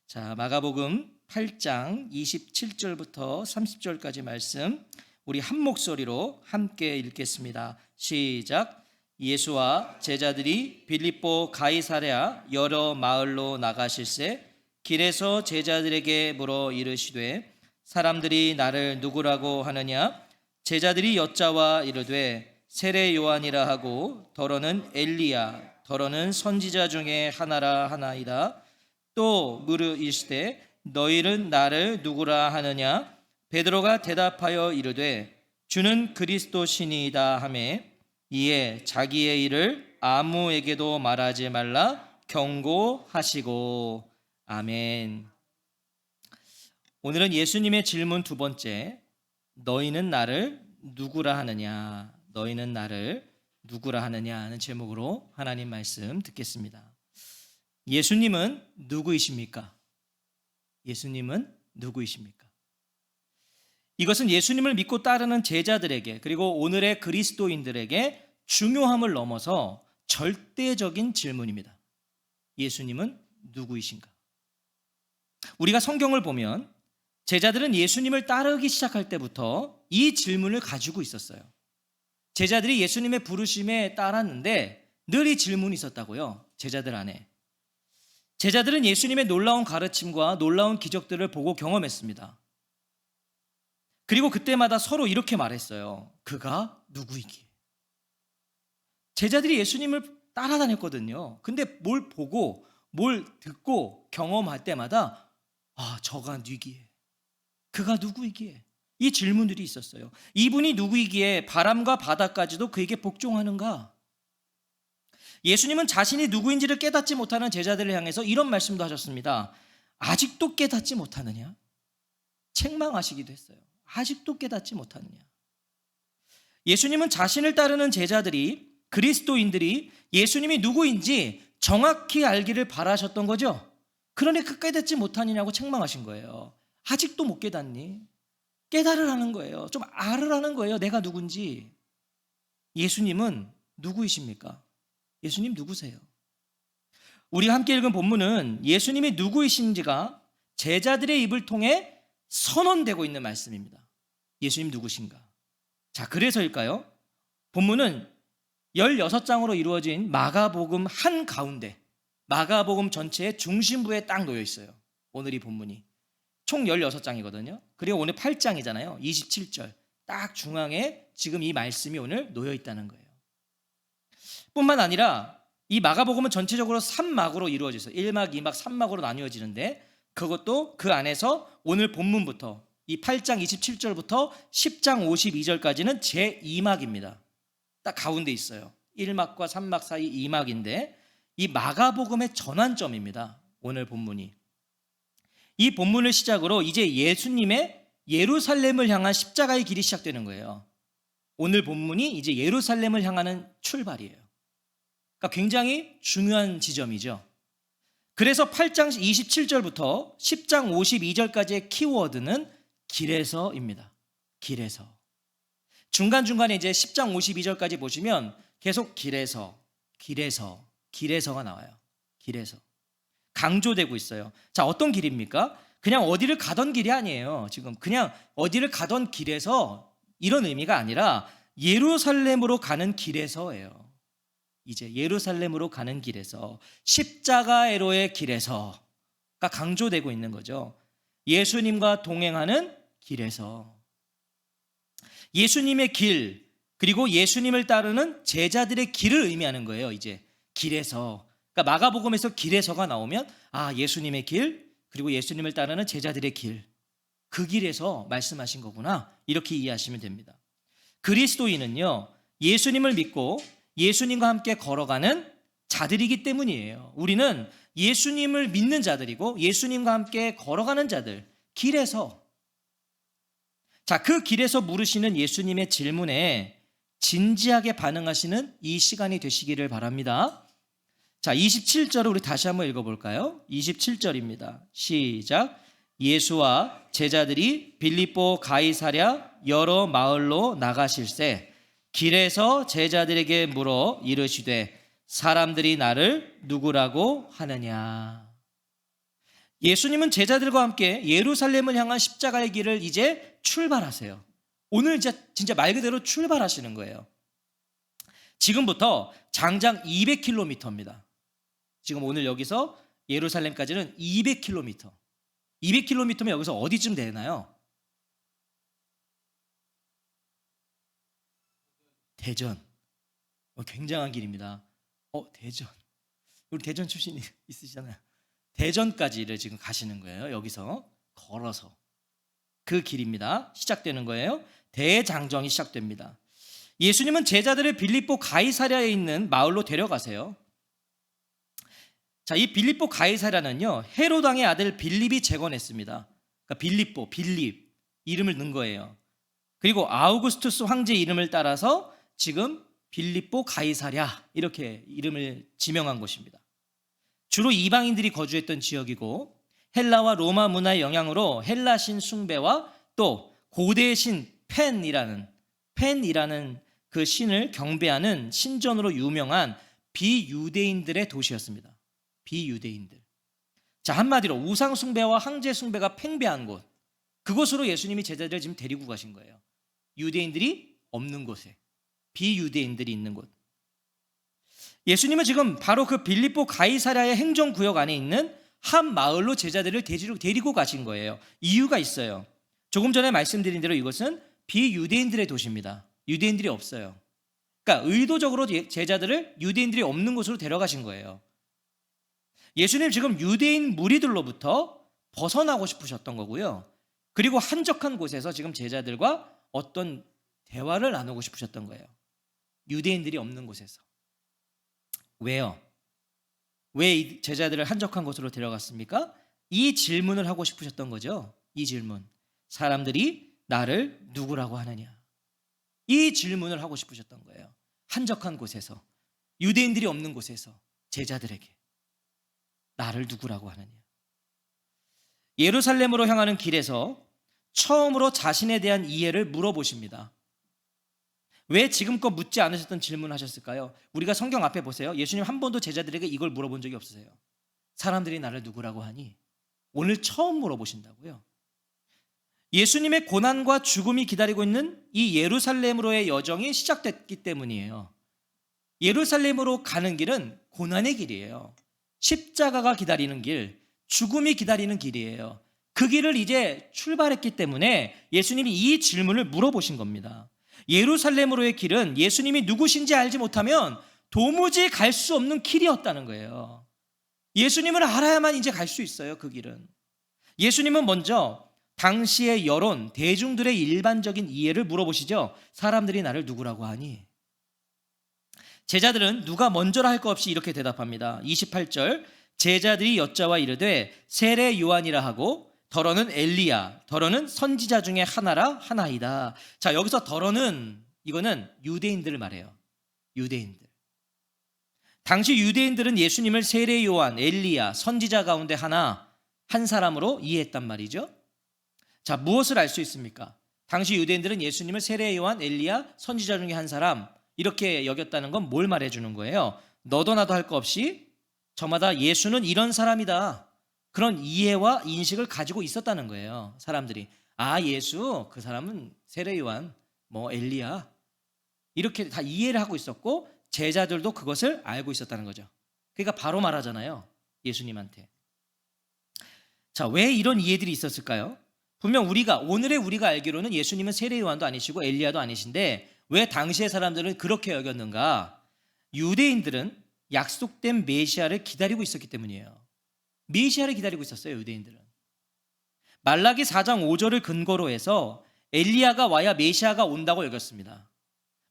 자, 마가복음 8장 27절부터 30절까지 말씀 우리 한 목소리로 함께 읽겠습니다. 시작. 예수와 제자들이 빌립보 가이사랴 여러 마을로 나가실새 길에서 제자들에게 물어 이르시되 사람들이 나를 누구라고 하느냐? 제자들이 여짜와 이르되 세례 요한이라 하고 더러는 엘리야 더러는 선지자 중에 하나라 하나이다. 또 물으시되 너희는 나를 누구라 하느냐? 베드로가 대답하여 이르되 주는 그리스도시니이다 하매 이에 자기의 일을 아무에게도 말하지 말라 경고하시고. 아멘. 오늘은 예수님의 질문 두 번째, 너희는 나를 누구라 하느냐? 너희는 나를 누구라 하느냐 하는 제목으로 하나님 말씀 듣겠습니다. 예수님은 누구이십니까? 예수님은 누구이십니까? 이것은 예수님을 믿고 따르는 제자들에게 그리고 오늘의 그리스도인들에게 중요함을 넘어서 절대적인 질문입니다. 예수님은 누구이신가? 우리가 성경을 보면 제자들은 예수님을 따르기 시작할 때부터 이 질문을 가지고 있었어요. 제자들이 예수님의 부르심에 따랐는데 늘 이 질문이 있었다고요. 제자들 안에. 제자들은 예수님의 놀라운 가르침과 놀라운 기적들을 보고 경험했습니다. 그리고 그때마다 서로 이렇게 말했어요. 그가 누구이기에? 제자들이 예수님을 따라다녔거든요. 근데 뭘 보고 뭘 듣고 경험할 때마다 저가 누구이기에? 그가 누구이기에? 이 질문들이 있었어요. 이분이 누구이기에 바람과 바다까지도 그에게 복종하는가? 예수님은 자신이 누구인지를 깨닫지 못하는 제자들을 향해서 이런 말씀도 하셨습니다. 아직도 깨닫지 못하느냐? 책망하시기도 했어요. 아직도 깨닫지 못하느냐? 예수님은 자신을 따르는 제자들이, 그리스도인들이 예수님이 누구인지 정확히 알기를 바라셨던 거죠. 그러니 깨닫지 못하느냐고 책망하신 거예요. 아직도 못 깨닫니? 깨달으라는 거예요. 좀 알으라는 거예요. 내가 누군지. 예수님은 누구이십니까? 예수님 누구세요? 우리가 함께 읽은 본문은 예수님이 누구이신지가 제자들의 입을 통해 선언되고 있는 말씀입니다. 예수님 누구신가? 자, 그래서일까요? 본문은 16장으로 이루어진 마가복음 한가운데, 마가복음 전체의 중심부에 딱 놓여 있어요. 오늘 이 본문이. 총 16장이거든요. 그리고 오늘 8장이잖아요. 27절. 딱 중앙에 지금 이 말씀이 오늘 놓여 있다는 거예요. 뿐만 아니라 이 마가복음은 전체적으로 3막으로 이루어져 있어요. 1막, 2막, 3막으로 나뉘어지는데 그것도 그 안에서 오늘 본문부터 이 8장 27절부터 10장 52절까지는 제2막입니다. 딱 가운데 있어요. 1막과 3막 사이 2막인데 이 마가복음의 전환점입니다. 오늘 본문이. 이 본문을 시작으로 이제 예수님의 예루살렘을 향한 십자가의 길이 시작되는 거예요. 오늘 본문이 이제 예루살렘을 향하는 출발이에요. 그러니까 굉장히 중요한 지점이죠. 그래서 8장 27절부터 10장 52절까지의 키워드는 길에서입니다. 길에서. 중간중간에 이제 10장 52절까지 보시면 계속 길에서가 나와요. 길에서. 강조되고 있어요. 자, 어떤 길입니까? 그냥 어디를 가던 길이 아니에요. 지금 그냥 어디를 가던 길에서 이런 의미가 아니라 예루살렘으로 가는 길에서예요. 이제 예루살렘으로 가는 길에서, 십자가에로의 길에서가 강조되고 있는 거죠. 예수님과 동행하는 길에서. 예수님의 길, 그리고 예수님을 따르는 제자들의 길을 의미하는 거예요. 이제 길에서. 그러니까 마가복음에서 길에서가 나오면 예수님의 길, 그리고 예수님을 따르는 제자들의 길, 그 길에서 말씀하신 거구나, 이렇게 이해하시면 됩니다. 그리스도인은요, 예수님을 믿고 예수님과 함께 걸어가는 자들이기 때문이에요. 우리는 예수님을 믿는 자들이고 예수님과 함께 걸어가는 자들, 길에서. 자, 그 길에서 물으시는 예수님의 질문에 진지하게 반응하시는 이 시간이 되시기를 바랍니다. 자, 27절을 우리 다시 한번 읽어볼까요? 27절입니다. 시작. 예수와 제자들이 빌립보 가이사랴 여러 마을로 나가실새 길에서 제자들에게 물어 이르시되 사람들이 나를 누구라고 하느냐? 예수님은 제자들과 함께 예루살렘을 향한 십자가의 길을 이제 출발하세요. 오늘 진짜 말 그대로 출발하시는 거예요. 지금부터 장장 200km입니다. 지금 오늘 여기서 예루살렘까지는 200km. 200km면 여기서 어디쯤 되나요? 대전. 굉장한 길입니다. 대전. 우리 대전 출신이 있으시잖아요. 대전까지를 지금 가시는 거예요. 여기서 걸어서. 그 길입니다. 시작되는 거예요. 대장정이 시작됩니다. 예수님은 제자들을 빌립보 가이사랴에 있는 마을로 데려가세요. 자, 이 빌립보 가이사랴는요, 헤롯 왕의 아들 빌립이 재건했습니다. 그러니까 빌립 이름을 넣은 거예요. 그리고 아우구스투스 황제 이름을 따라서 지금 빌립보 가이사랴 이렇게 이름을 지명한 곳입니다. 주로 이방인들이 거주했던 지역이고 헬라와 로마 문화의 영향으로 헬라신 숭배와 또 고대의 신 펜이라는 그 신을 경배하는 신전으로 유명한 비유대인들의 도시였습니다. 비유대인들. 자, 한마디로 우상 숭배와 황제 숭배가 팽배한 곳, 그곳으로 예수님이 제자들을 지금 데리고 가신 거예요. 유대인들이 없는 곳에, 비유대인들이 있는 곳. 예수님은 지금 바로 그 빌립보 가이사랴의 행정구역 안에 있는 한 마을로 제자들을 데리고 가신 거예요. 이유가 있어요. 조금 전에 말씀드린 대로 이것은 비유대인들의 도시입니다. 유대인들이 없어요. 그러니까 의도적으로 제자들을 유대인들이 없는 곳으로 데려가신 거예요. 예수님 지금 유대인 무리들로부터 벗어나고 싶으셨던 거고요. 그리고 한적한 곳에서 지금 제자들과 어떤 대화를 나누고 싶으셨던 거예요. 유대인들이 없는 곳에서. 왜요? 왜 이 제자들을 한적한 곳으로 데려갔습니까? 이 질문을 하고 싶으셨던 거죠. 이 질문. 사람들이 나를 누구라고 하느냐? 이 질문을 하고 싶으셨던 거예요. 한적한 곳에서, 유대인들이 없는 곳에서 제자들에게 나를 누구라고 하느냐? 예루살렘으로 향하는 길에서 처음으로 자신에 대한 이해를 물어보십니다. 왜 지금껏 묻지 않으셨던 질문을 하셨을까요? 우리가 성경 앞에 보세요. 예수님 한 번도 제자들에게 이걸 물어본 적이 없으세요. 사람들이 나를 누구라고 하니? 오늘 처음 물어보신다고요. 예수님의 고난과 죽음이 기다리고 있는 이 예루살렘으로의 여정이 시작됐기 때문이에요. 예루살렘으로 가는 길은 고난의 길이에요. 십자가가 기다리는 길, 죽음이 기다리는 길이에요. 그 길을 이제 출발했기 때문에 예수님이 이 질문을 물어보신 겁니다. 예루살렘으로의 길은 예수님이 누구신지 알지 못하면 도무지 갈 수 없는 길이었다는 거예요. 예수님을 알아야만 이제 갈 수 있어요. 그 길은. 예수님은 먼저 당시의 여론, 대중들의 일반적인 이해를 물어보시죠. 사람들이 나를 누구라고 하니? 제자들은 누가 먼저라 할 것 없이 이렇게 대답합니다. 28절, 제자들이 여짜와 이르되 세례 요한이라 하고 더러는 엘리야, 더러는 선지자 중에 하나이다. 자, 여기서 더러는, 이거는 유대인들을 말해요. 유대인들. 당시 유대인들은 예수님을 세례 요한, 엘리야, 선지자 가운데 한 사람으로 이해했단 말이죠. 자, 무엇을 알 수 있습니까? 당시 유대인들은 예수님을 세례 요한, 엘리야, 선지자 중에 한 사람 이렇게 여겼다는 건 뭘 말해주는 거예요? 너도 나도 할 거 없이 저마다 예수는 이런 사람이다. 그런 이해와 인식을 가지고 있었다는 거예요. 사람들이. 아, 예수, 그 사람은 세례 요한, 엘리야. 이렇게 다 이해를 하고 있었고 제자들도 그것을 알고 있었다는 거죠. 그러니까 바로 말하잖아요. 예수님한테. 자, 왜 이런 이해들이 있었을까요? 분명 오늘의 우리가 알기로는 예수님은 세례 요한도 아니시고 엘리야도 아니신데 왜 당시의 사람들은 그렇게 여겼는가? 유대인들은 약속된 메시아를 기다리고 있었기 때문이에요. 메시아를 기다리고 있었어요. 유대인들은. 말라기 4장 5절을 근거로 해서 엘리야가 와야 메시아가 온다고 여겼습니다.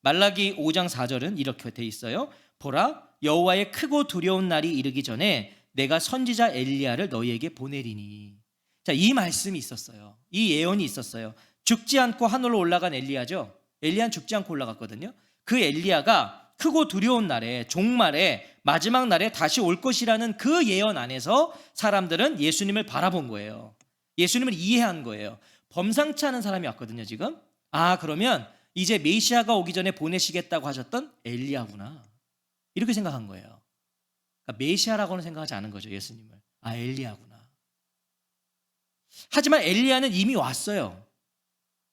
말라기 5장 4절은 이렇게 돼 있어요. 보라, 여호와의 크고 두려운 날이 이르기 전에 내가 선지자 엘리야를 너희에게 보내리니. 자, 이 말씀이 있었어요. 이 예언이 있었어요. 죽지 않고 하늘로 올라간 엘리야죠. 엘리야는 죽지 않고 올라갔거든요. 그 엘리야가 크고 두려운 날에, 종말에, 마지막 날에 다시 올 것이라는 그 예언 안에서 사람들은 예수님을 바라본 거예요. 예수님을 이해한 거예요. 범상치 않은 사람이 왔거든요, 지금. 아, 그러면 이제 메시아가 오기 전에 보내시겠다고 하셨던 엘리야구나. 이렇게 생각한 거예요. 그러니까 메시아라고는 생각하지 않은 거죠, 예수님을. 아, 엘리야구나. 하지만 엘리야는 이미 왔어요.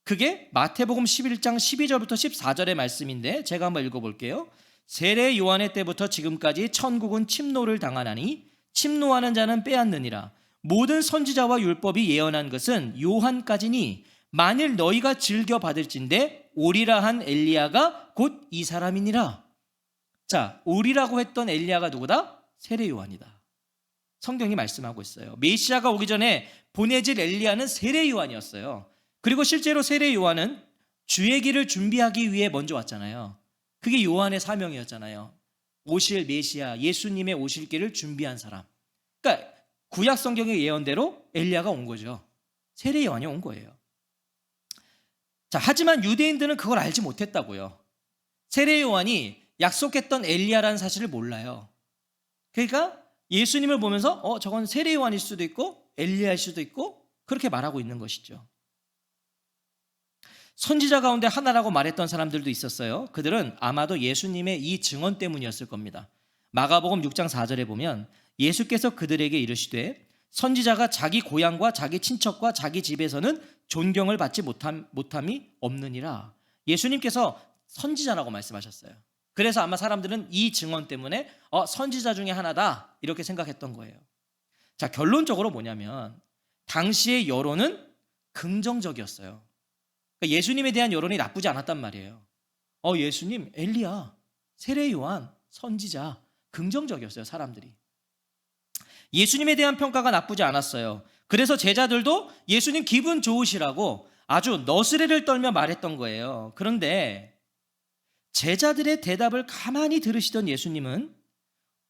그게 마태복음 11장 12절부터 14절의 말씀인데 제가 한번 읽어볼게요. 세례 요한의 때부터 지금까지 천국은 침노를 당하나니 침노하는 자는 빼앗느니라. 모든 선지자와 율법이 예언한 것은 요한까지니 만일 너희가 즐겨 받을진대 오리라 한 엘리야가 곧 이 사람이니라. 자, 오리라고 했던 엘리야가 누구다? 세례 요한이다. 성경이 말씀하고 있어요. 메시아가 오기 전에 보내질 엘리야는 세례 요한이었어요. 그리고 실제로 세례 요한은 주의 길을 준비하기 위해 먼저 왔잖아요. 그게 요한의 사명이었잖아요. 오실 메시아, 예수님의 오실 길을 준비한 사람. 그러니까 구약 성경의 예언대로 엘리야가 온 거죠. 세례 요한이 온 거예요. 자, 하지만 유대인들은 그걸 알지 못했다고요. 세례 요한이 약속했던 엘리야라는 사실을 몰라요. 그러니까 예수님을 보면서 저건 세례 요한일 수도 있고 엘리야일 수도 있고 그렇게 말하고 있는 것이죠. 선지자 가운데 하나라고 말했던 사람들도 있었어요. 그들은 아마도 예수님의 이 증언 때문이었을 겁니다. 마가복음 6장 4절에 보면 예수께서 그들에게 이르시되 선지자가 자기 고향과 자기 친척과 자기 집에서는 존경을 받지 못함이 없느니라. 예수님께서 선지자라고 말씀하셨어요. 그래서 아마 사람들은 이 증언 때문에 선지자 중에 하나다 이렇게 생각했던 거예요. 자, 결론적으로 뭐냐면 당시의 여론은 긍정적이었어요. 그러니까 예수님에 대한 여론이 나쁘지 않았단 말이에요. 예수님, 엘리야, 세례 요한, 선지자, 긍정적이었어요, 사람들이. 예수님에 대한 평가가 나쁘지 않았어요. 그래서 제자들도 예수님 기분 좋으시라고 아주 너스레를 떨며 말했던 거예요. 그런데 제자들의 대답을 가만히 들으시던 예수님은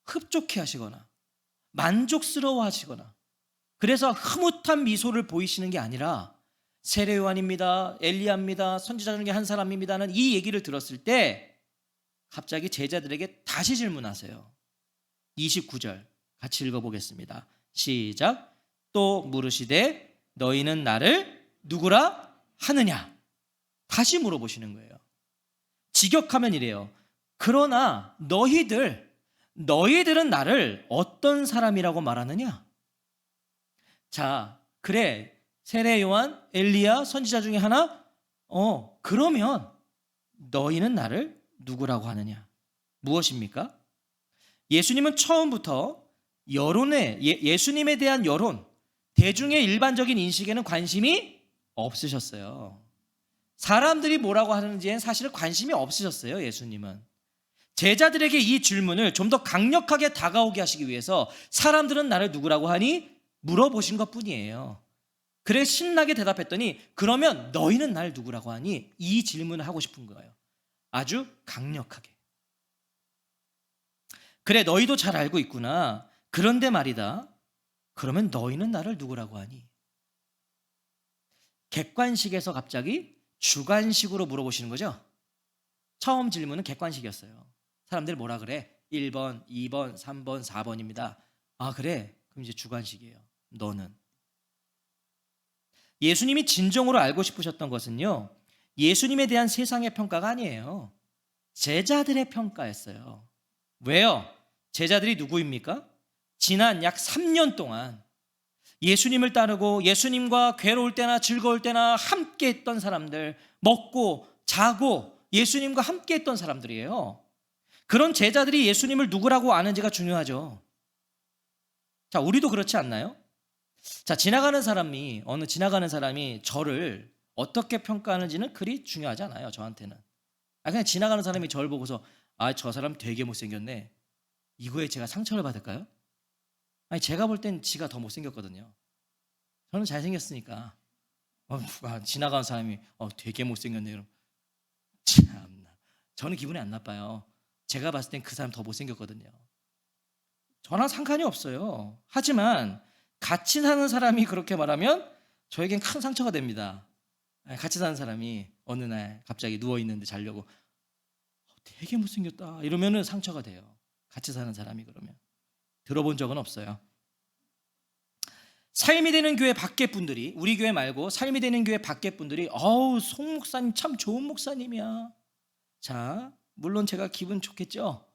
흡족해 하시거나 만족스러워 하시거나 그래서 흐뭇한 미소를 보이시는 게 아니라 세례 요한입니다, 엘리야입니다, 선지자 중에 한 사람입니다는 이 얘기를 들었을 때 갑자기 제자들에게 다시 질문하세요. 29절 같이 읽어보겠습니다. 시작. 또 물으시되 너희는 나를 누구라 하느냐? 다시 물어보시는 거예요. 직역하면 이래요. 그러나 너희들은 나를 어떤 사람이라고 말하느냐? 자, 그래. 세례 요한, 엘리야, 선지자 중에 하나? 그러면 너희는 나를 누구라고 하느냐? 무엇입니까? 예수님은 처음부터 예수님에 대한 여론, 대중의 일반적인 인식에는 관심이 없으셨어요. 사람들이 뭐라고 하는지엔 사실 관심이 없으셨어요, 예수님은. 제자들에게 이 질문을 좀 더 강력하게 다가오게 하시기 위해서 사람들은 나를 누구라고 하니? 물어보신 것 뿐이에요. 그래 신나게 대답했더니 그러면 너희는 날 누구라고 하니? 이 질문을 하고 싶은 거예요. 아주 강력하게. 그래 너희도 잘 알고 있구나. 그런데 말이다. 그러면 너희는 나를 누구라고 하니? 객관식에서 갑자기 주관식으로 물어보시는 거죠. 처음 질문은 객관식이었어요. 사람들 뭐라 그래? 1번, 2번, 3번, 4번입니다. 아 그래? 그럼 이제 주관식이에요. 너는. 예수님이 진정으로 알고 싶으셨던 것은요, 예수님에 대한 세상의 평가가 아니에요. 제자들의 평가였어요. 왜요? 제자들이 누구입니까? 지난 약 3년 동안 예수님을 따르고 예수님과 괴로울 때나 즐거울 때나 함께 했던 사람들, 먹고 자고 예수님과 함께 했던 사람들이에요. 그런 제자들이 예수님을 누구라고 아는지가 중요하죠. 자, 우리도 그렇지 않나요? 자, 어느 지나가는 사람이 저를 어떻게 평가하는지는 그리 중요하지 않아요, 저한테는. 그냥 지나가는 사람이 저를 보고서 저 사람 되게 못생겼네. 이거에 제가 상처를 받을까요? 제가 볼 땐 지가 더 못생겼거든요. 저는 잘생겼으니까. 지나가는 사람이 되게 못생겼네. 그럼 참나. 저는 기분이 안 나빠요. 제가 봤을 땐 그 사람 더 못생겼거든요. 저랑 상관이 없어요. 하지만 같이 사는 사람이 그렇게 말하면 저에겐 큰 상처가 됩니다. 같이 사는 사람이 어느 날 갑자기 누워있는데 자려고 되게 못생겼다 이러면 상처가 돼요. 같이 사는 사람이 그러면. 들어본 적은 없어요. 삶이 되는 교회 밖에 분들이, 우리 교회 말고 삶이 되는 교회 밖에 분들이 송 목사님 참 좋은 목사님이야. 자, 물론 제가 기분 좋겠죠.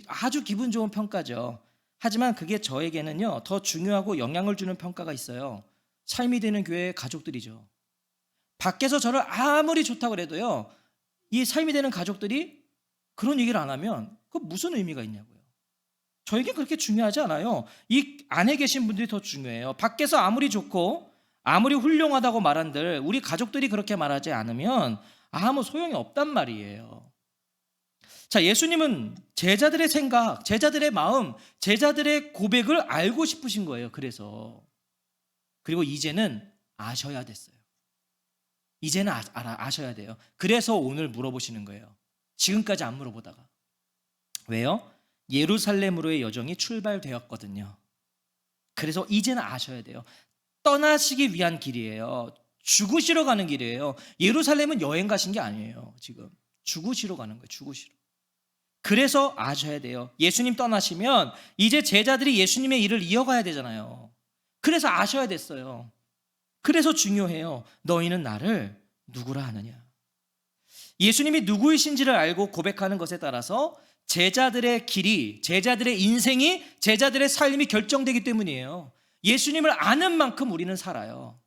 아주 기분 좋은 평가죠. 하지만 그게 저에게는요 더 중요하고 영향을 주는 평가가 있어요. 삶이 되는 교회의 가족들이죠. 밖에서 저를 아무리 좋다고 해도요, 이 삶이 되는 가족들이 그런 얘기를 안 하면 그 무슨 의미가 있냐고요. 저에게 그렇게 중요하지 않아요. 이 안에 계신 분들이 더 중요해요. 밖에서 아무리 좋고 아무리 훌륭하다고 말한들 우리 가족들이 그렇게 말하지 않으면 아무 소용이 없단 말이에요. 자, 예수님은 제자들의 생각, 제자들의 마음, 제자들의 고백을 알고 싶으신 거예요. 그리고 이제는 아셔야 됐어요. 이제는 아셔야 돼요. 그래서 오늘 물어보시는 거예요. 지금까지 안 물어보다가. 왜요? 예루살렘으로의 여정이 출발되었거든요. 그래서 이제는 아셔야 돼요. 떠나시기 위한 길이에요. 죽으시러 가는 길이에요. 예루살렘은 여행 가신 게 아니에요. 지금 죽으시러 가는 거예요. 죽으시러. 그래서 아셔야 돼요. 예수님 떠나시면 이제 제자들이 예수님의 일을 이어가야 되잖아요. 그래서 아셔야 됐어요. 그래서 중요해요. 너희는 나를 누구라 하느냐. 예수님이 누구이신지를 알고 고백하는 것에 따라서 제자들의 길이, 제자들의 인생이, 제자들의 삶이 결정되기 때문이에요. 예수님을 아는 만큼 우리는 살아요.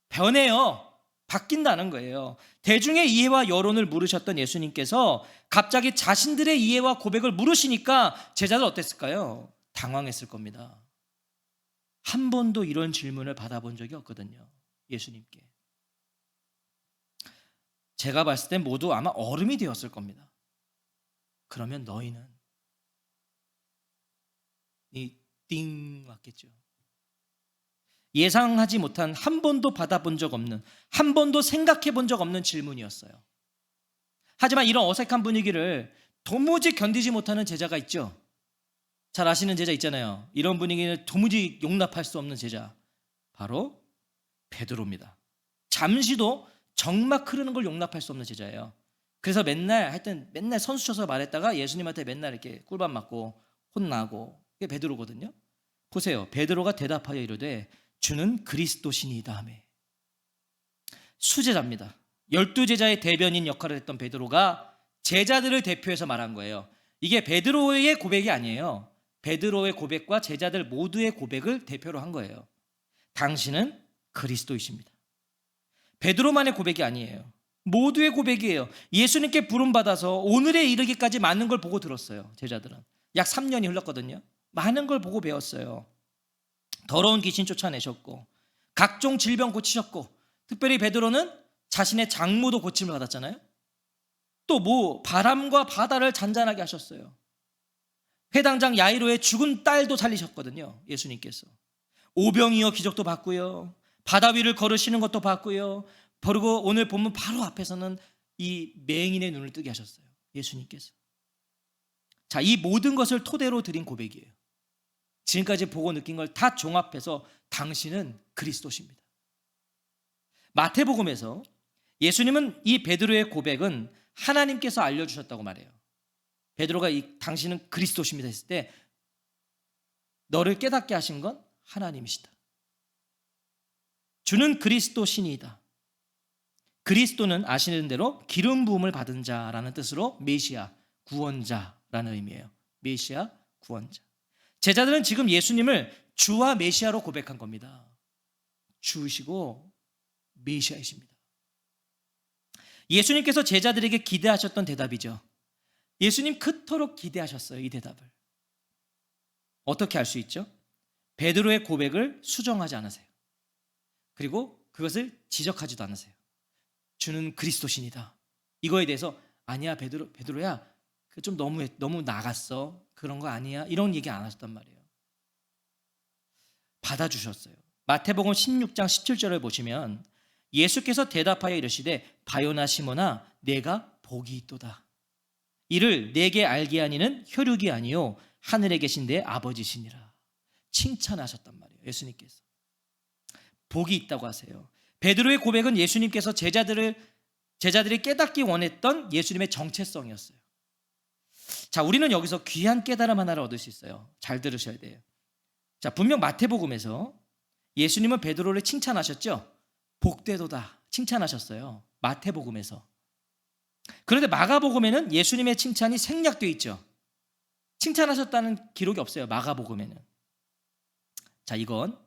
변해요. 바뀐다는 거예요. 대중의 이해와 여론을 물으셨던 예수님께서 갑자기 자신들의 이해와 고백을 물으시니까 제자들 어땠을까요? 당황했을 겁니다. 한 번도 이런 질문을 받아본 적이 없거든요. 예수님께. 제가 봤을 땐 모두 아마 얼음이 되었을 겁니다. 그러면 너희는 띵 왔겠죠. 예상하지 못한, 한 번도 받아본 적 없는, 한 번도 생각해 본 적 없는 질문이었어요. 하지만 이런 어색한 분위기를 도무지 견디지 못하는 제자가 있죠. 잘 아시는 제자 있잖아요. 이런 분위기를 도무지 용납할 수 없는 제자, 바로 베드로입니다. 잠시도 정막 흐르는 걸 용납할 수 없는 제자예요. 그래서 맨날 선수 쳐서 말했다가 예수님한테 맨날 이렇게 꿀밤 맞고 혼나고, 그게 베드로거든요. 보세요. 베드로가 대답하여 이르되 주는 그리스도시니이다 하며. 수제자입니다. 12제자의 대변인 역할을 했던 베드로가 제자들을 대표해서 말한 거예요. 이게 베드로의 고백이 아니에요. 베드로의 고백과 제자들 모두의 고백을 대표로 한 거예요. 당신은 그리스도이십니다. 베드로만의 고백이 아니에요. 모두의 고백이에요. 예수님께 부름받아서 오늘에 이르기까지 많은 걸 보고 들었어요. 제자들은 약 3년이 흘렀거든요. 많은 걸 보고 배웠어요. 더러운 귀신 쫓아내셨고 각종 질병 고치셨고, 특별히 베드로는 자신의 장모도 고침을 받았잖아요. 또 바람과 바다를 잔잔하게 하셨어요. 회당장 야이로의 죽은 딸도 살리셨거든요. 예수님께서 오병이어 기적도 봤고요, 바다 위를 걸으시는 것도 봤고요. 그리고 오늘 본문 바로 앞에서는 이 맹인의 눈을 뜨게 하셨어요. 예수님께서. 자, 이 모든 것을 토대로 드린 고백이에요. 지금까지 보고 느낀 걸 다 종합해서 당신은 그리스도십니다. 마태복음에서 예수님은 이 베드로의 고백은 하나님께서 알려주셨다고 말해요. 베드로가 당신은 그리스도십니다 했을 때 너를 깨닫게 하신 건 하나님이시다. 주는 그리스도시니이다. 그리스도는 아시는 대로 기름 부음을 받은 자라는 뜻으로 메시아, 구원자라는 의미예요. 메시아, 구원자. 제자들은 지금 예수님을 주와 메시아로 고백한 겁니다. 주시고 메시아이십니다. 예수님께서 제자들에게 기대하셨던 대답이죠. 예수님 그토록 기대하셨어요. 이 대답을. 어떻게 알 수 있죠? 베드로의 고백을 수정하지 않으세요. 그리고 그것을 지적하지도 않으세요. 주는 그리스도신이다. 이거에 대해서 아니야 베드로야, 그 좀 너무 나갔어. 그런 거 아니야. 이런 얘기 안 하셨단 말이에요. 받아주셨어요. 마태복음 16장 17절을 보시면 예수께서 대답하여 이르시되 바요나 시몬아 내가 복이 있도다. 이를 내게 알게 하니는 혈육이 아니요 하늘에 계신 내 아버지시니라. 칭찬하셨단 말이에요. 예수님께서 복이 있다고 하세요. 베드로의 고백은 예수님께서 제자들이 깨닫기 원했던 예수님의 정체성이었어요. 자, 우리는 여기서 귀한 깨달음 하나를 얻을 수 있어요. 잘 들으셔야 돼요. 자, 분명 마태복음에서 예수님은 베드로를 칭찬하셨죠. 복되도다 칭찬하셨어요. 마태복음에서. 그런데 마가복음에는 예수님의 칭찬이 생략되어 있죠. 칭찬하셨다는 기록이 없어요. 마가복음에는. 자, 이건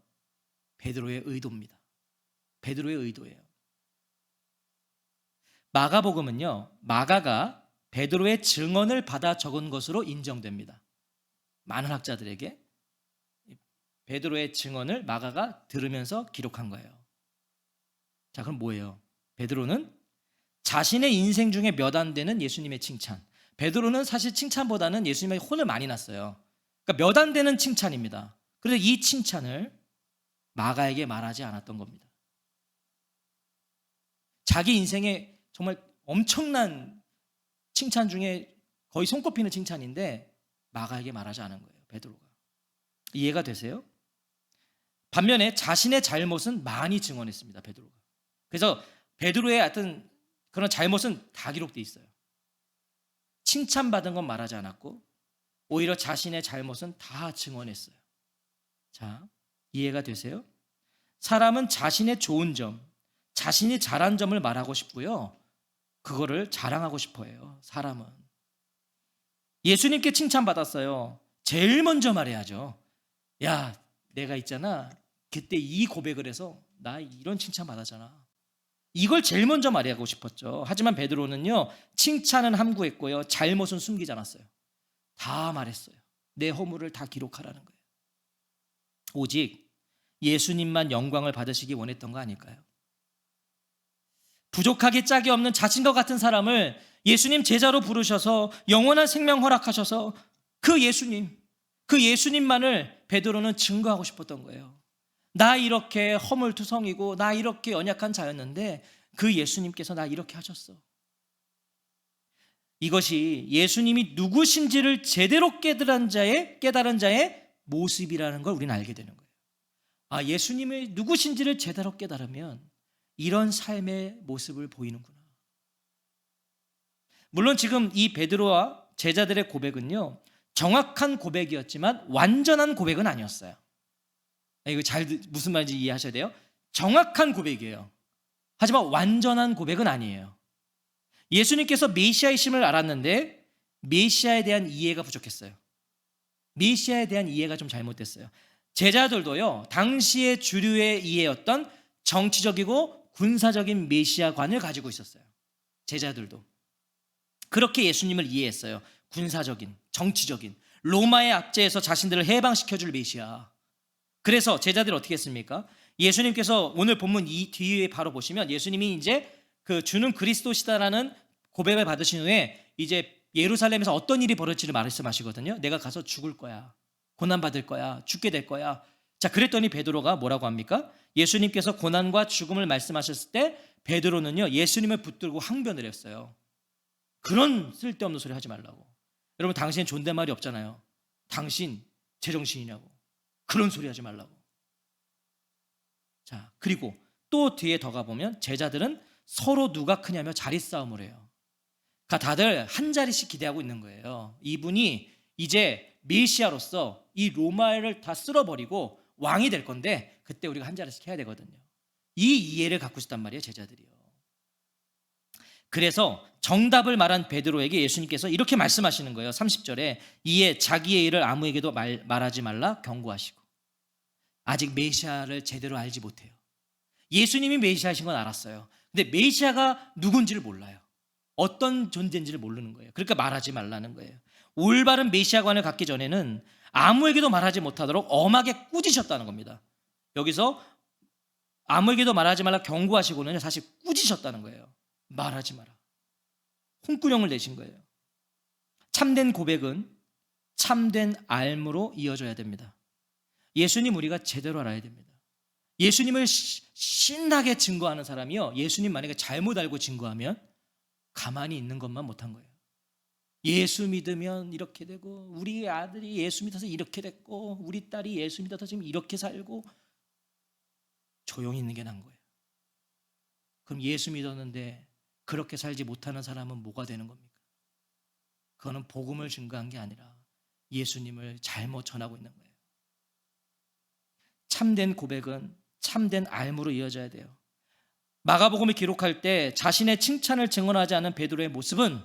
베드로의 의도입니다. 베드로의 의도예요. 마가복음은요, 마가가 베드로의 증언을 받아 적은 것으로 인정됩니다. 많은 학자들에게 베드로의 증언을 마가가 들으면서 기록한 거예요. 자, 그럼 뭐예요? 베드로는 자신의 인생 중에 몇 안 되는 예수님의 칭찬. 베드로는 사실 칭찬보다는 예수님의 혼을 많이 났어요. 그러니까 몇 안 되는 칭찬입니다. 그래서 이 칭찬을 마가에게 말하지 않았던 겁니다. 자기 인생에 정말 엄청난 칭찬 중에 거의 손꼽히는 칭찬인데 마가에게 말하지 않은 거예요, 베드로가. 이해가 되세요? 반면에 자신의 잘못은 많이 증언했습니다, 베드로가. 그래서 베드로의 하여튼 그런 잘못은 다 기록돼 있어요. 칭찬받은 건 말하지 않았고 오히려 자신의 잘못은 다 증언했어요. 자, 이해가 되세요? 사람은 자신의 좋은 점, 자신이 잘한 점을 말하고 싶고요, 그거를 자랑하고 싶어 해요. 사람은 예수님께 칭찬받았어요. 제일 먼저 말해야죠. 야, 내가 있잖아, 그때 이 고백을 해서 나 이런 칭찬 받았잖아. 이걸 제일 먼저 말하고 싶었죠. 하지만 베드로는요, 칭찬은 함구했고요, 잘못은 숨기지 않았어요. 다 말했어요. 내 허물을 다 기록하라는 거예요. 오직 예수님만 영광을 받으시기 원했던 거 아닐까요? 부족하기 짝이 없는 자신과 같은 사람을 예수님 제자로 부르셔서 영원한 생명 허락하셔서 그 예수님만을 베드로는 증거하고 싶었던 거예요. 나 이렇게 허물투성이고 나 이렇게 연약한 자였는데 그 예수님께서 나 이렇게 하셨어. 이것이 예수님이 누구신지를 제대로 깨달은 자의 모습이라는 걸 우리는 알게 되는 거예요. 아, 예수님의 누구신지를 제대로 깨달으면 이런 삶의 모습을 보이는구나. 물론 지금 이 베드로와 제자들의 고백은요, 정확한 고백이었지만 완전한 고백은 아니었어요. 이거 무슨 말인지 이해하셔야 돼요. 정확한 고백이에요. 하지만 완전한 고백은 아니에요. 예수님께서 메시아이심을 알았는데 메시아에 대한 이해가 부족했어요. 메시아에 대한 이해가 좀 잘못됐어요. 제자들도요, 당시의 주류의 이해였던 정치적이고 군사적인 메시아관을 가지고 있었어요. 제자들도 그렇게 예수님을 이해했어요. 군사적인, 정치적인, 로마의 압제에서 자신들을 해방시켜줄 메시아. 그래서 제자들이 어떻게 했습니까? 예수님께서 오늘 본문 이 뒤에 바로 보시면 예수님이 이제 그 주는 그리스도시다라는 고백을 받으신 후에 이제 예루살렘에서 어떤 일이 벌어질지 말씀하시거든요. 내가 가서 죽을 거야, 고난받을 거야, 죽게 될 거야. 자, 그랬더니 베드로가 뭐라고 합니까? 예수님께서 고난과 죽음을 말씀하셨을 때 베드로는요, 예수님을 붙들고 항변을 했어요. 그런 쓸데없는 소리 하지 말라고. 여러분, 당신 존댓말이 없잖아요. 당신 제정신이냐고. 그런 소리 하지 말라고. 자, 그리고 또 뒤에 더 가보면 제자들은 서로 누가 크냐며 자리싸움을 해요. 그러니까 다들 한 자리씩 기대하고 있는 거예요. 이분이 이제 메시아로서 이 로마를 다 쓸어버리고 왕이 될 건데 그때 우리가 한 자리씩 해야 되거든요. 이 이해를 갖고 있었단 말이에요, 제자들이요. 그래서 정답을 말한 베드로에게 예수님께서 이렇게 말씀하시는 거예요. 30절에 이에 자기의 일을 아무에게도 말하지 말라 경고하시고. 아직 메시아를 제대로 알지 못해요. 예수님이 메시아이신 건 알았어요. 근데 메시아가 누군지를 몰라요. 어떤 존재인지를 모르는 거예요. 그러니까 말하지 말라는 거예요. 올바른 메시아관을 갖기 전에는 아무에게도 말하지 못하도록 엄하게 꾸짖으셨다는 겁니다. 여기서 아무에게도 말하지 말라 경고하시고는 사실 꾸짖으셨다는 거예요. 말하지 마라. 홍구령을 내신 거예요. 참된 고백은 참된 알므로 이어져야 됩니다. 예수님 우리가 제대로 알아야 됩니다. 예수님을 신나게 증거하는 사람이요, 예수님 만약에 잘못 알고 증거하면 가만히 있는 것만 못한 거예요. 예수 믿으면 이렇게 되고, 우리 아들이 예수 믿어서 이렇게 됐고, 우리 딸이 예수 믿어서 지금 이렇게 살고, 조용히 있는 게 나은 거예요. 그럼 예수 믿었는데 그렇게 살지 못하는 사람은 뭐가 되는 겁니까? 그거는 복음을 증거한 게 아니라 예수님을 잘못 전하고 있는 거예요. 참된 고백은 참된 알므로 이어져야 돼요. 마가복음을 기록할 때 자신의 칭찬을 증언하지 않은 베드로의 모습은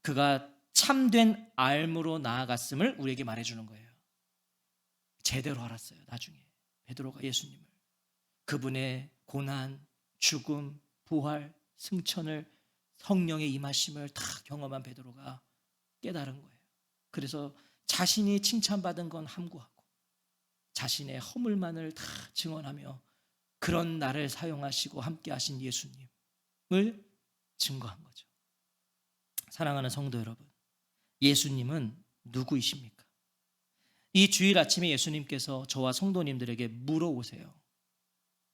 그가 참된 알므로 나아갔음을 우리에게 말해주는 거예요. 제대로 알았어요. 나중에 베드로가 예수님을, 그분의 고난, 죽음, 부활, 승천을, 성령의 임하심을 다 경험한 베드로가 깨달은 거예요. 그래서 자신이 칭찬받은 건 함구하고 자신의 허물만을 다 증언하며 그런 나를 사용하시고 함께 하신 예수님을 증거한 거죠. 사랑하는 성도 여러분, 예수님은 누구이십니까? 이 주일 아침에 예수님께서 저와 성도님들에게 물어보세요.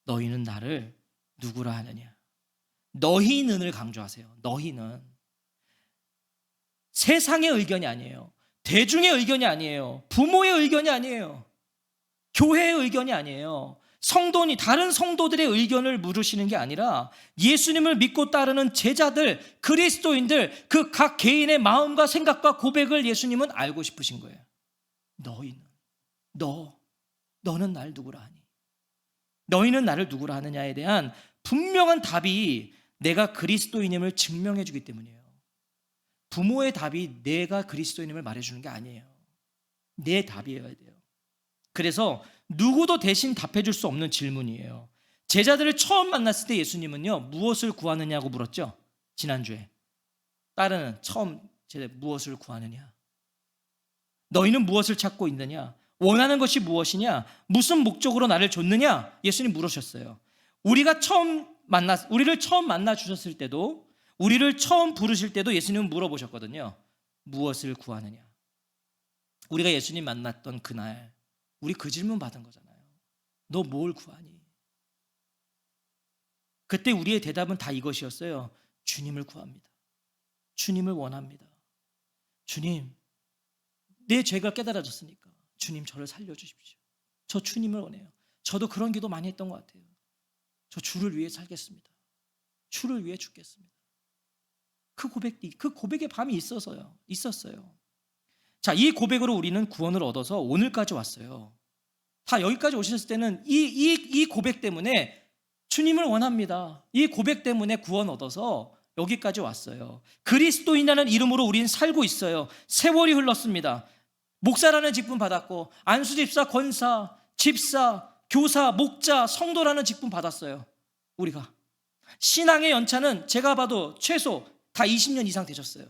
너희는 나를 누구라 하느냐? 너희는을 강조하세요. 너희는. 세상의 의견이 아니에요. 대중의 의견이 아니에요. 부모의 의견이 아니에요. 교회의 의견이 아니에요. 다른 성도들의 의견을 물으시는 게 아니라 예수님을 믿고 따르는 제자들, 그리스도인들, 그 각 개인의 마음과 생각과 고백을 예수님은 알고 싶으신 거예요. 너희는, 너는 날 누구라 하니? 너희는 나를 누구라 하느냐에 대한 분명한 답이 내가 그리스도인임을 증명해 주기 때문이에요. 부모의 답이 내가 그리스도인임을 말해주는 게 아니에요. 내 답이어야 돼요. 그래서 누구도 대신 답해 줄 수 없는 질문이에요. 제자들을 처음 만났을 때 예수님은요, 무엇을 구하느냐고 물었죠. 지난주에. 딸은 처음 무엇을 구하느냐? 너희는 무엇을 찾고 있느냐? 원하는 것이 무엇이냐? 무슨 목적으로 나를 줬느냐? 예수님 물으셨어요. 우리를 처음 만나 주셨을 때도, 우리를 처음 부르실 때도 예수님은 물어보셨거든요. 무엇을 구하느냐? 우리가 예수님 만났던 그날 우리 그 질문 받은 거잖아요. 너 뭘 구하니? 그때 우리의 대답은 다 이것이었어요. 주님을 구합니다. 주님을 원합니다. 주님, 내 죄가 깨달아졌으니까 주님 저를 살려주십시오. 저 주님을 원해요. 저도 그런 기도 많이 했던 것 같아요. 저 주를 위해 살겠습니다. 주를 위해 죽겠습니다. 그 고백의 밤이 있었어요. 자, 이 고백으로 우리는 구원을 얻어서 오늘까지 왔어요. 다 여기까지 오셨을 때는 이 고백 때문에 주님을 원합니다. 이 고백 때문에 구원 얻어서 여기까지 왔어요. 그리스도인이라는 이름으로 우리는 살고 있어요. 세월이 흘렀습니다. 목사라는 직분 받았고 안수집사, 권사, 집사, 교사, 목자, 성도라는 직분 받았어요. 우리가 신앙의 연차는 제가 봐도 최소 다 20년 이상 되셨어요.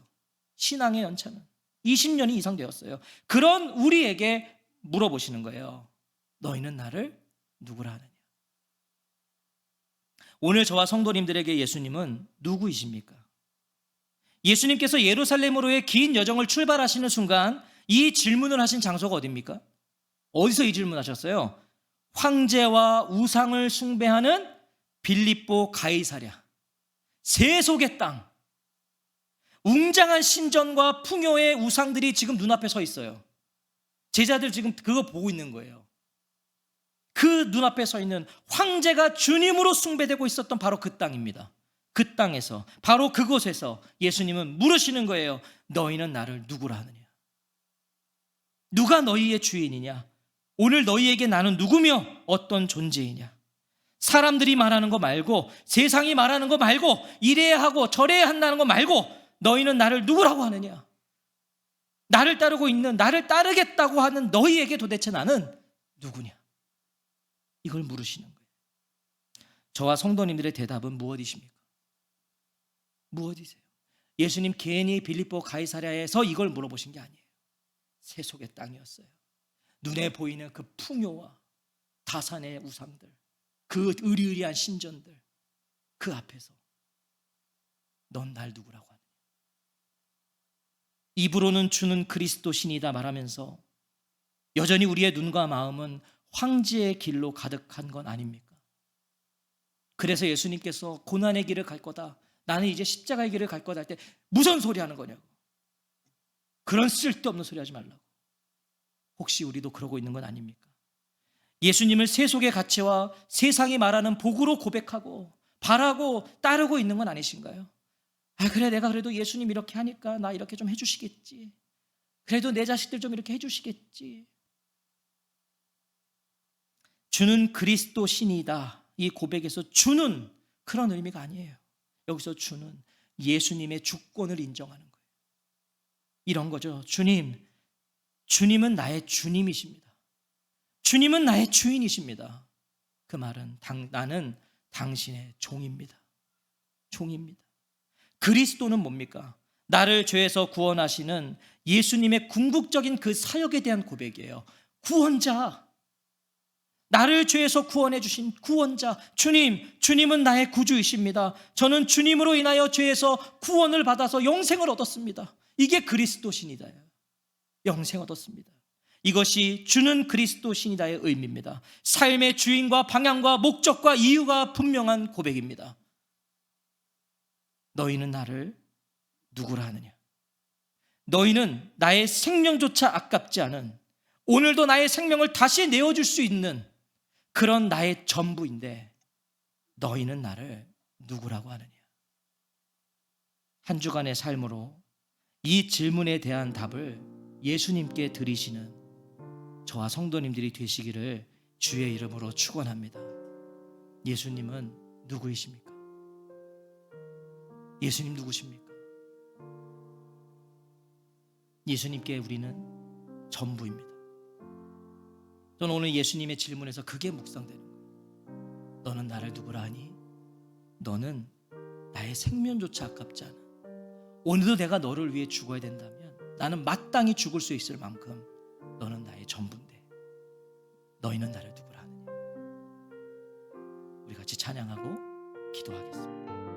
신앙의 연차는 20년이 이상 되었어요. 그런 우리에게 물어보시는 거예요. 너희는 나를 누구라 하느냐? 오늘 저와 성도님들에게 예수님은 누구이십니까? 예수님께서 예루살렘으로의 긴 여정을 출발하시는 순간 이 질문을 하신 장소가 어디입니까? 어디서 이 질문하셨어요? 황제와 우상을 숭배하는 빌립보 가이사랴, 세속의 땅, 웅장한 신전과 풍요의 우상들이 지금 눈앞에 서 있어요. 제자들 지금 그거 보고 있는 거예요. 그 눈앞에 서 있는 황제가 주님으로 숭배되고 있었던 바로 그 땅입니다. 그 땅에서, 바로 그곳에서 예수님은 물으시는 거예요. 너희는 나를 누구라 하느냐? 누가 너희의 주인이냐? 오늘 너희에게 나는 누구며 어떤 존재이냐? 사람들이 말하는 거 말고, 세상이 말하는 거 말고, 이래야 하고 저래야 한다는 거 말고 너희는 나를 누구라고 하느냐? 나를 따르고 있는, 나를 따르겠다고 하는 너희에게 도대체 나는 누구냐? 이걸 물으시는 거예요. 저와 성도님들의 대답은 무엇이십니까? 무엇이세요? 예수님 괜히 빌립보 가이사랴에서 이걸 물어보신 게 아니에요. 세속의 땅이었어요. 눈에 보이는 그 풍요와 다산의 우상들, 그 의리의리한 신전들, 그 앞에서 넌 날 누구라고 하느냐? 입으로는 주는 그리스도 신이다 말하면서 여전히 우리의 눈과 마음은 황제의 길로 가득한 건 아닙니까? 그래서 예수님께서 고난의 길을 갈 거다, 나는 이제 십자가의 길을 갈 거다 할 때 무슨 소리 하는 거냐고. 그런 쓸데없는 소리 하지 말라고. 혹시 우리도 그러고 있는 건 아닙니까? 예수님을 세속의 가치와 세상이 말하는 복으로 고백하고 바라고 따르고 있는 건 아니신가요? 그래, 내가 그래도 예수님 이렇게 하니까 나 이렇게 좀 해주시겠지. 그래도 내 자식들 좀 이렇게 해주시겠지. 주는 그리스도 신이다, 이 고백에서 주는 그런 의미가 아니에요. 여기서 주는 예수님의 주권을 인정하는 거예요. 이런 거죠. 주님은 나의 주님이십니다. 주님은 나의 주인이십니다. 그 말은 나는 당신의 종입니다. 종입니다. 그리스도는 뭡니까? 나를 죄에서 구원하시는 예수님의 궁극적인 그 사역에 대한 고백이에요. 구원자, 나를 죄에서 구원해 주신 구원자, 주님은 나의 구주이십니다. 저는 주님으로 인하여 죄에서 구원을 받아서 영생을 얻었습니다. 이게 그리스도신이다. 영생 얻었습니다. 이것이 주는 그리스도신이다의 의미입니다. 삶의 주인과 방향과 목적과 이유가 분명한 고백입니다. 너희는 나를 누구라 하느냐? 너희는 나의 생명조차 아깝지 않은, 오늘도 나의 생명을 다시 내어줄 수 있는 그런 나의 전부인데 너희는 나를 누구라고 하느냐? 한 주간의 삶으로 이 질문에 대한 답을 예수님께 드리시는 저와 성도님들이 되시기를 주의 이름으로 축원합니다. 예수님은 누구이십니까? 예수님 누구십니까? 예수님께 우리는 전부입니다. 저는 오늘 예수님의 질문에서 그게 묵상되는 거예요. 너는 나를 누구라 하니? 너는 나의 생명조차 아깝지 않아. 오늘도 내가 너를 위해 죽어야 된다면 나는 마땅히 죽을 수 있을 만큼 너는 나의 전부인데 너희는 나를 누구라 하느냐? 우리 같이 찬양하고 기도하겠습니다.